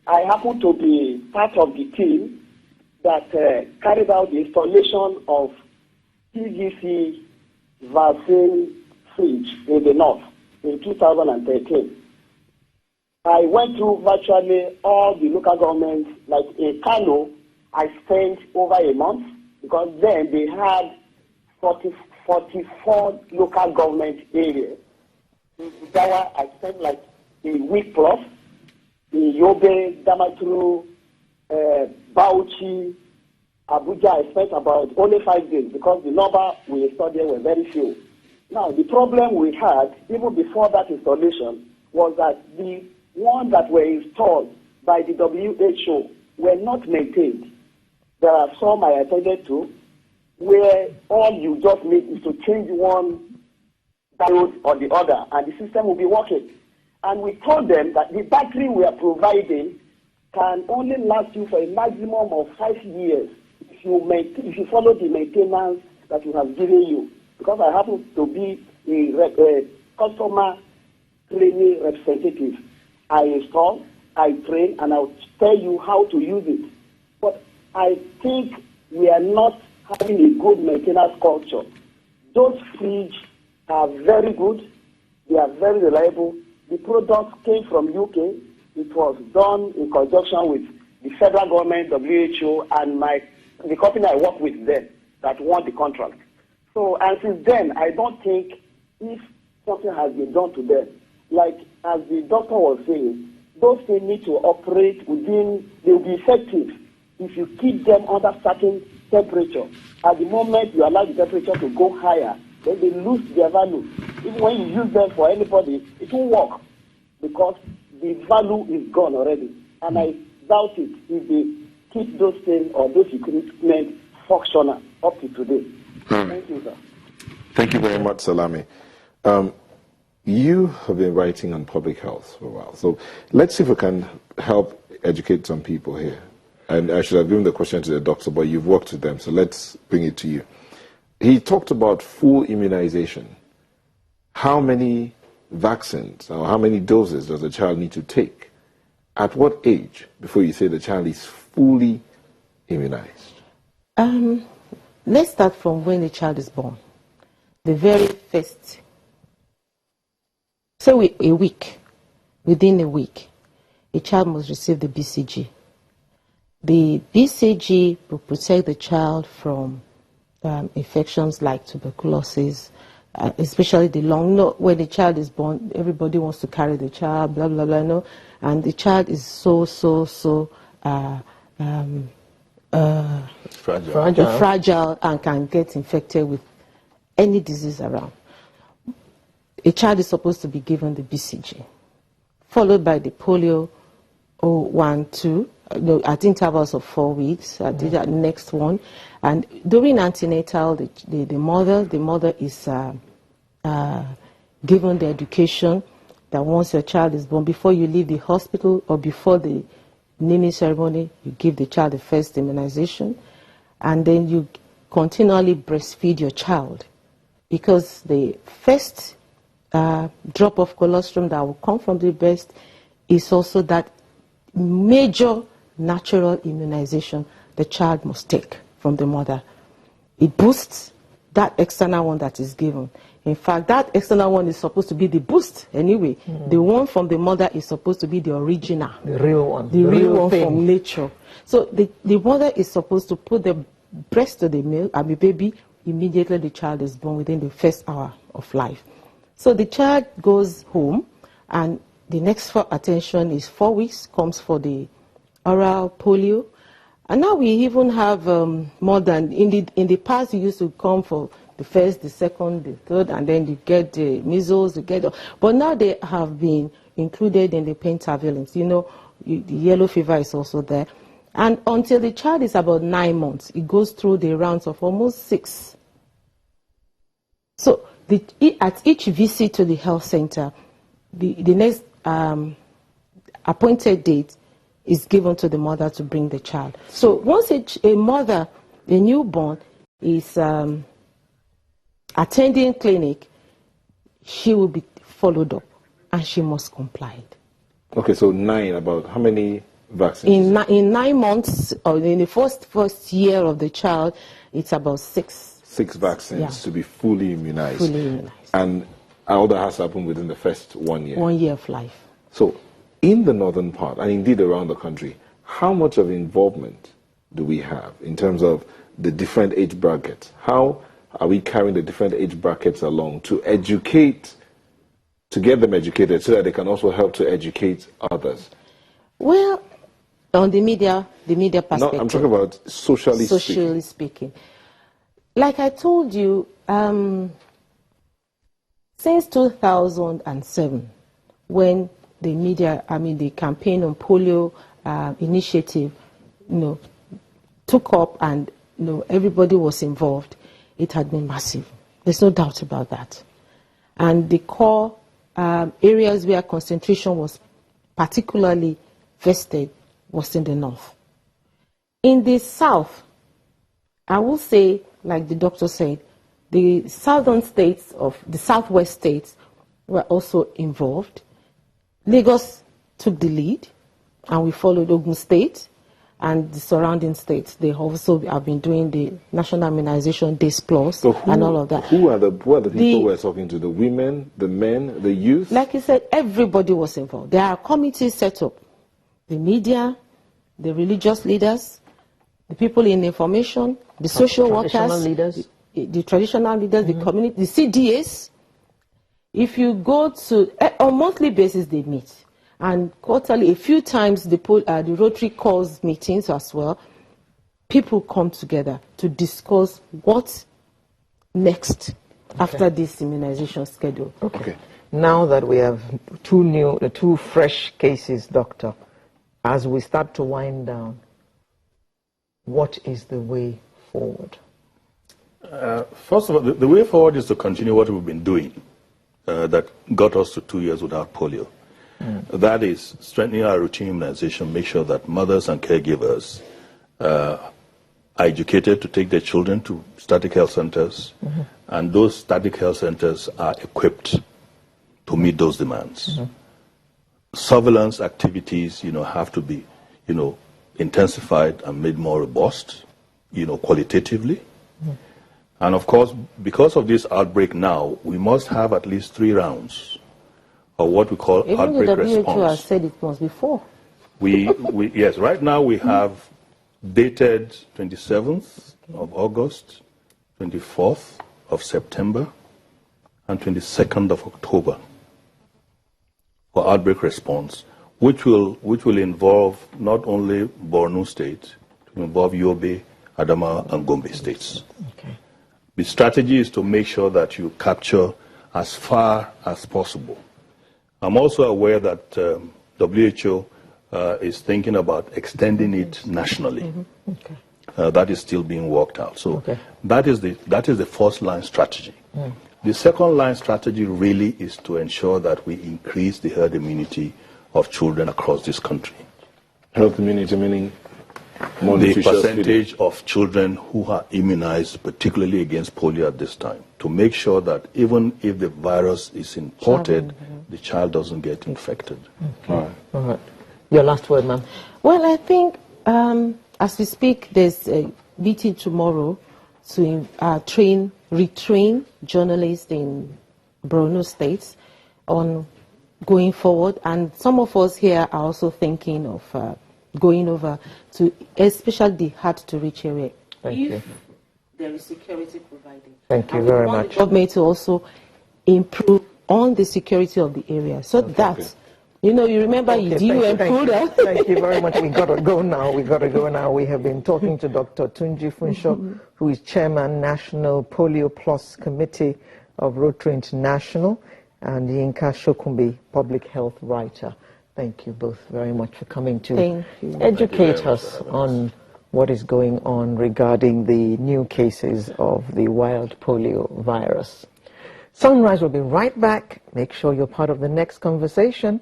I happen to be part of the team that carried out the installation of PVC vaccine fridge in the north in 2013. I went through virtually all the local governments. Like in Kano, I spent over a month because then they had 44 local government areas. In Dawa, I spent like a week plus. In Yobe, Damaturu, Bauchi, Abuja, I spent about only 5 days because the number we installed there were very few. Now, the problem we had, even before that installation, was that the ones that were installed by the WHO were not maintained. There are some I attended to where all you just need is to change one diode or the other and the system will be working. And we told them that the battery we are providing can only last you for a maximum of 5 years if you follow the maintenance that we have given you. Because I happen to be a customer training representative. I install, I train, and I'll tell you how to use it. But I think we are not having a good maintenance culture. Those fridges are very good. They are very reliable. The product came from UK. It was done in conjunction with the federal government, WHO, and the company I work with then that won the contract. So, and since then, I don't think if something has been done to them, like as the doctor was saying, those things need to operate within, they'll be effective if you keep them under certain temperature. At the moment you allow the temperature to go higher, then they lose their value. Even when you use them for anybody, it won't work because the value is gone already. And I doubt it if they keep those things or those equipment functional up to today. Thank you, sir. Thank you very much, Salami. You have been writing on public health for a while. So let's see if we can help educate some people here. And I should have given the question to the doctor, but you've worked with them, so let's bring it to you. He talked about full immunization. How many vaccines or how many doses does a child need to take? At what age before you say the child is fully immunized? Let's start from when the child is born. The very first, say a week, within a week, a child must receive the BCG. The BCG will protect the child from infections like tuberculosis, especially the lung. No, when the child is born, everybody wants to carry the child, blah, blah, blah, no. And the child is so fragile and can get infected with any disease around. A child is supposed to be given the BCG, followed by the polio 1, 2, at intervals of 4 weeks. I did that next one. And during antenatal, the mother is given the education that once your child is born, before you leave the hospital or before the naming ceremony, you give the child the first immunization. And then you continually breastfeed your child, because the first drop of colostrum that will come from the breast is also that major natural immunization the child must take from the mother. It boosts that external one that is given. In fact, that external one is supposed to be the boost anyway. The one from the mother is supposed to be the original. The real one. The real one from nature. So the mother is supposed to put the breast to the baby immediately the child is born, within the first hour of life. So the child goes home, and the next for attention is 4 weeks, comes for the oral polio. And now we even have more than, in the past you used to come for the first, the second, the third, and then you get the measles, but now they have been included in the pentavalent. You know, the yellow fever is also there. And until the child is about 9 months, it goes through the rounds of almost 6. So at each visit to the health center, the next appointed date is given to the mother to bring the child. So once a mother, a newborn, is attending clinic, she will be followed up and she must comply. Okay, so 9, about how many vaccines? In 9 months, or in the first year of the child, it's about 6. 6 vaccines Yeah. to be fully immunized. Fully immunized. And all that has happened within the first 1 year. 1 year of life. So, in the northern part, and indeed around the country, how much of involvement do we have in terms of the different age brackets? How are we carrying the different age brackets along to educate, to get them educated so that they can also help to educate others? Well, on the media perspective. No, I'm talking about socially speaking. Like I told you, since 2007, when the campaign on polio initiative, took up and everybody was involved, it had been massive. There's no doubt about that. And the core areas where concentration was particularly vested was in the north. In the south, I will say, like the doctor said, the southern states of the southwest states were also involved. Lagos took the lead, and we followed Ogun State and the surrounding states. They also have been doing the National Immunization Days Plus and all of that. Who are the people we're talking to? The women, the men, the youth? Like you said, everybody was involved. There are committees set up. The media, the religious leaders, the people in information, the social workers, leaders. The traditional leaders, the community, the CDAs. If you go to, on monthly basis they meet. And quarterly, a few times the Rotary calls meetings as well. People come together to discuss what next after this immunization schedule. Okay. Now that we have two fresh cases, Doctor, as we start to wind down, what is the way forward? First of all, the way forward is to continue what we've been doing that got us to 2 years without polio. That is strengthening our routine immunization, make sure that mothers and caregivers are educated to take their children to static health centers, and those static health centers are equipped to meet those demands. Surveillance activities, have to be, intensified and made more robust, qualitatively. And of course, because of this outbreak now, we must have at least 3 rounds of what we call outbreak response. Even the WHO has said it was before. Yes, right now we have dated 27th of August, 24th of September, and 22nd of October for outbreak response, which will involve not only Borno State, it will involve Yobe, Adamawa, and Gombe states. Okay. The strategy is to make sure that you capture as far as possible. I'm also aware that WHO is thinking about extending it nationally. Okay. That is still being worked out. So that is the first line strategy. The second line strategy really is to ensure that we increase the herd immunity of children across this country. Herd immunity meaning more the nutritious percentage feeding. of children who are immunized, particularly against polio at this time, to make sure that even if the virus is imported, the child doesn't get infected. Okay. All right. Your last word, ma'am. Well, I think as we speak, there's a meeting tomorrow to retrain journalists in Borno State on going forward. And some of us here are also thinking of going over to especially the hard-to-reach area. Thank you. There is security provided. Thank you very much. The government to also improve on the security of the area, so that you remember you pulled out. Thank you very much. We got to go now. We have been talking to Dr. Tunji Funsho, who is Chairman National Polio Plus Committee of Rotary International, and Yinka Shokumbi, Public Health Writer. Thank you both very much for coming to educate us on what is going on regarding the new cases of the wild polio virus. Sunrise will be right back. Make sure you're part of the next conversation.